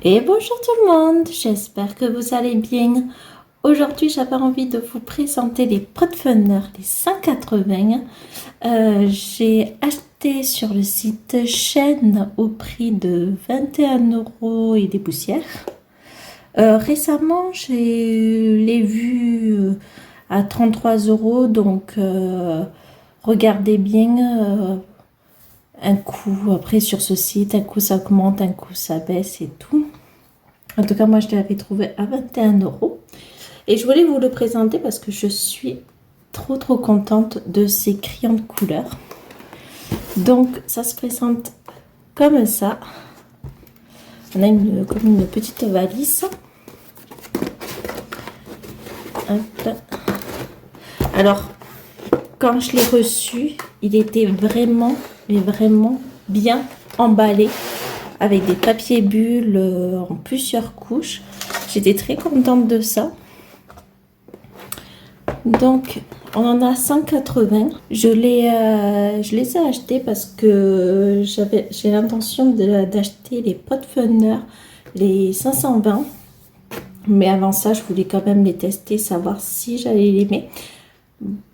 Et bonjour tout le monde, j'espère que vous allez bien. Aujourd'hui, j'avais envie de vous présenter les Podfunner, les 180. J'ai acheté sur le site Shein au prix de 21 € et des poussières. Récemment, les vus à 33 €, donc regardez bien. Un coup, après sur ce site, un coup ça augmente, un coup ça baisse et tout. En tout cas, moi, je l'avais trouvé à 21 €. Et je voulais vous le présenter parce que je suis trop contente de ces crayons de couleur. Donc, ça se présente comme ça. On a comme une petite valise. Hop. Alors, quand je l'ai reçu, il était vraiment bien emballé avec des papiers bulles en plusieurs couches. J'étais très contente de ça. Donc, on en a 180. Je les ai achetés parce que j'ai l'intention d'acheter les Podfunner, les 520. Mais avant ça, je voulais quand même les tester, savoir si j'allais les aimer.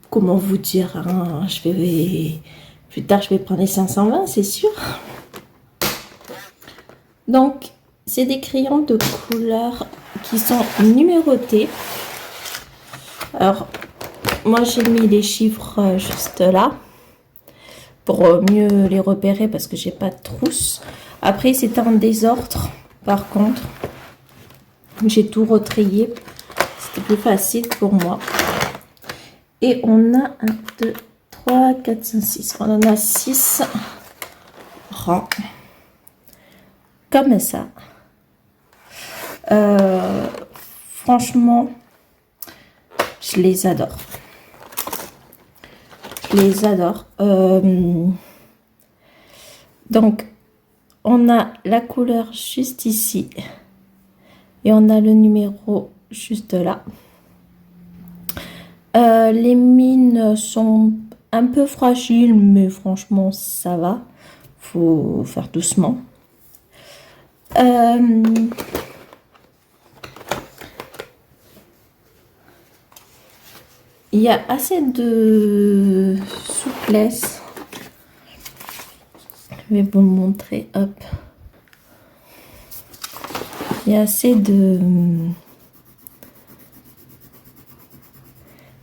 Comment vous dire, hein, plus tard, je vais prendre les 520, c'est sûr. Donc, c'est des crayons de couleur qui sont numérotés. Alors, moi, j'ai mis les chiffres juste là pour mieux les repérer parce que j'ai pas de trousse. Après, c'est en désordre. Par contre, j'ai tout retrayé. C'était plus facile pour moi. Et on a 1, 2, 3, 4, 5, 6. On en a 6 rangs. Comme ça. Franchement, je les adore. Je les adore. Donc, on a la couleur juste ici. Et on a le numéro juste là. Les mines sont un peu fragiles, mais franchement, ça va. Faut faire doucement. Il y a assez de souplesse. Je vais vous le montrer. Hop. Il y a assez de...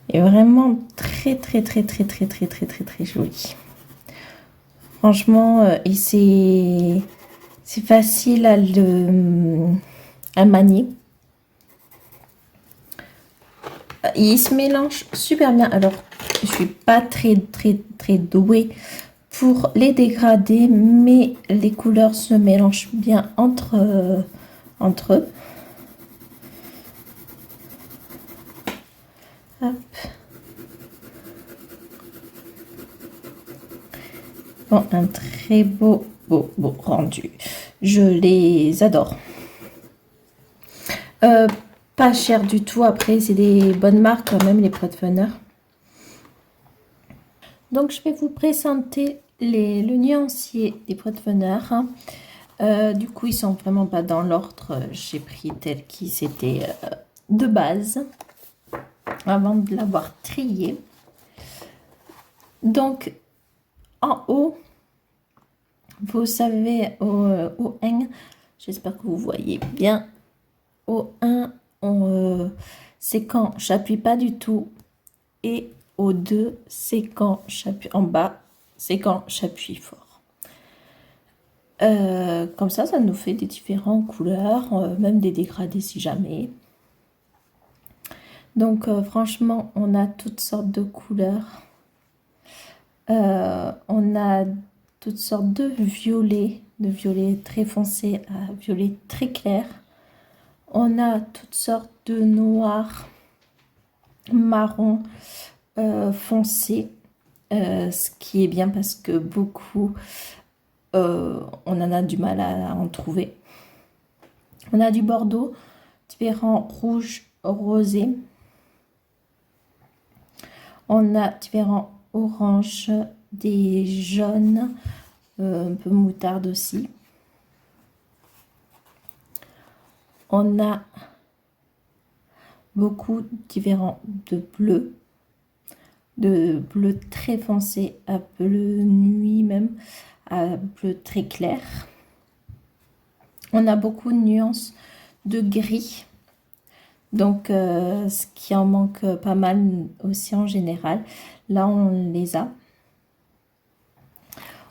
Il est vraiment très joli. Franchement, et c'est facile à manier. Il se mélange super bien. Alors, je suis pas très douée pour les dégradés, mais les couleurs se mélangent bien entre eux. Hop. Bon, un très beau rendu. Je les adore. Pas cher du tout. Après, c'est des bonnes marques quand même, les Podfunner. Donc, je vais vous présenter le nuancier des Podfunner. Du coup, ils sont vraiment pas dans l'ordre. J'ai pris tel qui c'était de base avant de l'avoir trié. Donc, en haut, vous savez, au 1, j'espère que vous voyez bien. Au 1, c'est quand j'appuie pas du tout. Et au 2, c'est quand j'appuie en bas, c'est quand j'appuie fort. Comme ça nous fait des différentes couleurs, même des dégradés si jamais. Donc, franchement, on a toutes sortes de couleurs. On a toutes sortes de violet très foncé à violet très clair. On a toutes sortes de noirs, marron foncé, ce qui est bien parce que beaucoup, on en a du mal à en trouver. On a du bordeaux, différents rouges, rosés. On a différents oranges, des jaunes, un peu moutarde aussi. On a beaucoup différents de bleu très foncé à bleu nuit même, à bleu très clair. On a beaucoup de nuances de gris, donc ce qui en manque pas mal aussi en général. Là, on les a.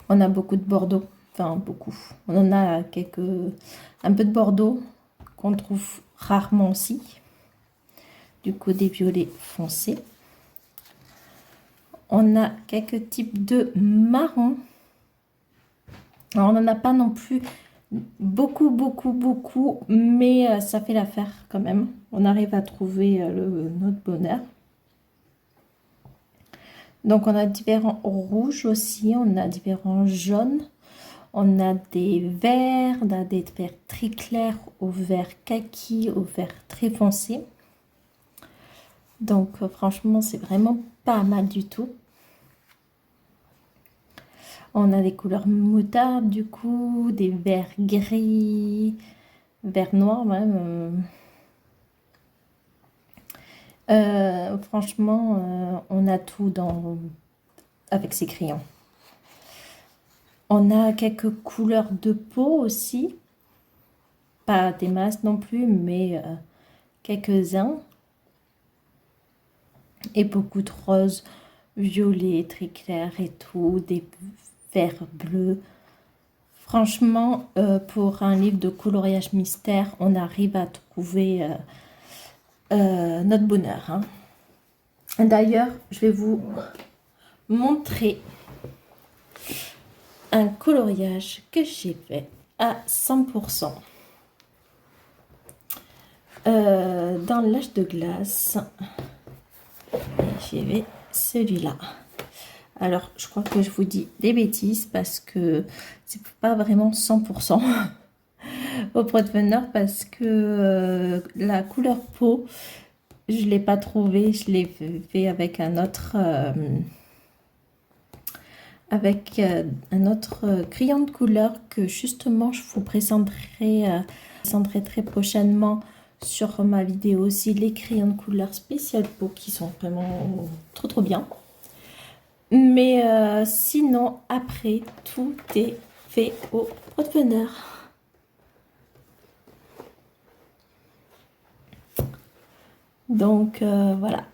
On a beaucoup de bordeaux, enfin beaucoup. On en a un peu de bordeaux qu'on trouve rarement aussi. Du coup, des violets foncés. On a quelques types de marron. Alors, on n'en a pas non plus beaucoup, mais ça fait l'affaire quand même. On arrive à trouver notre bonheur. Donc, on a différents rouges aussi, on a différents jaunes. On a des verts, on a des verts très clairs au vert kaki, au vert très foncé. Donc, franchement, c'est vraiment pas mal du tout. On a des couleurs moutarde, du coup, des verts gris, vert noir même. Franchement, on a tout avec ces crayons. On a quelques couleurs de peau aussi. Pas des masses non plus, mais quelques-uns. Et beaucoup de roses, violets, très clairs et tout. Des verts bleus. Franchement, pour un livre de coloriage mystère, on arrive à trouver notre bonheur. Hein. D'ailleurs, je vais vous montrer un coloriage que j'ai fait à 100% dans l'âge de glace. J'ai fait celui-là. Alors, je crois que je vous dis des bêtises parce que c'est pas vraiment 100% au Pot-de-Bonheur parce que la couleur peau, je l'ai pas trouvé. Je l'ai fait avec un autre crayon de couleur que justement je vous présenterai très prochainement sur ma vidéo aussi, les crayons de couleur spécial peau qui sont vraiment trop bien. Mais sinon, après, tout est fait au Pot-de-Bonheur. Donc, voilà.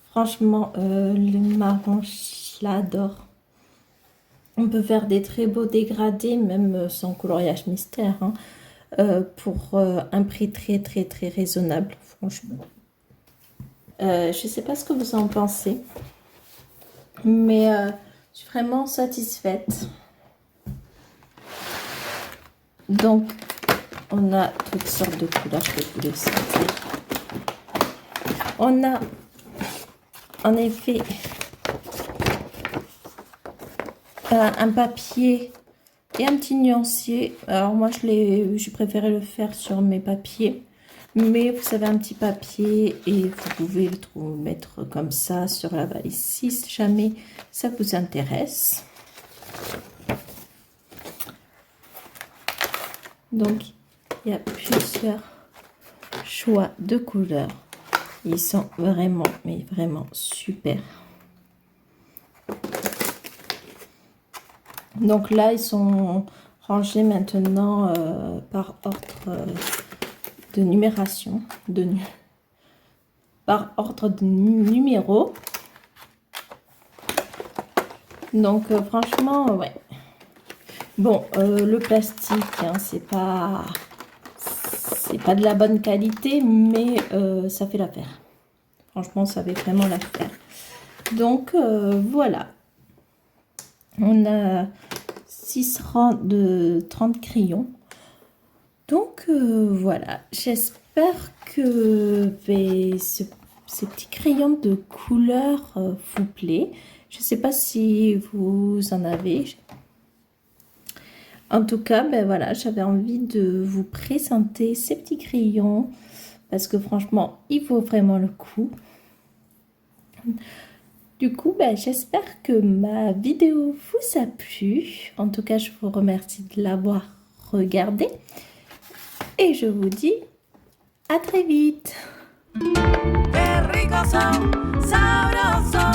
Franchement, le marron, je l'adore. On peut faire des très beaux dégradés, même sans coloriage mystère, hein, pour un prix très raisonnable, franchement. Je ne sais pas ce que vous en pensez, mais je suis vraiment satisfaite. Donc, on a toutes sortes de couleurs, je vais vous les sortir. On a, en effet, un papier et un petit nuancier. Alors, moi, j'ai préféré le faire sur mes papiers. Mais vous avez un petit papier et vous pouvez le mettre comme ça sur la valise si jamais ça vous intéresse. Donc, il y a plusieurs choix de couleurs. Ils sont vraiment, mais vraiment super. Donc là, ils sont rangés maintenant par ordre de numération, par ordre de numéro. Donc franchement, ouais. Bon, le plastique, hein, c'est pas de la bonne qualité, mais ça fait l'affaire. Franchement, ça fait vraiment l'affaire. Donc voilà. On a 6 rangs de 30 crayons. Donc voilà, j'espère que ces petits crayons de couleur vous plaît. Je ne sais pas si vous en avez. En tout cas, ben voilà, j'avais envie de vous présenter ces petits crayons parce que franchement, il vaut vraiment le coup. Du coup, ben, j'espère que ma vidéo vous a plu. En tout cas, je vous remercie de l'avoir regardée. et je vous dis à très vite. Qué ricos son, sabrosos.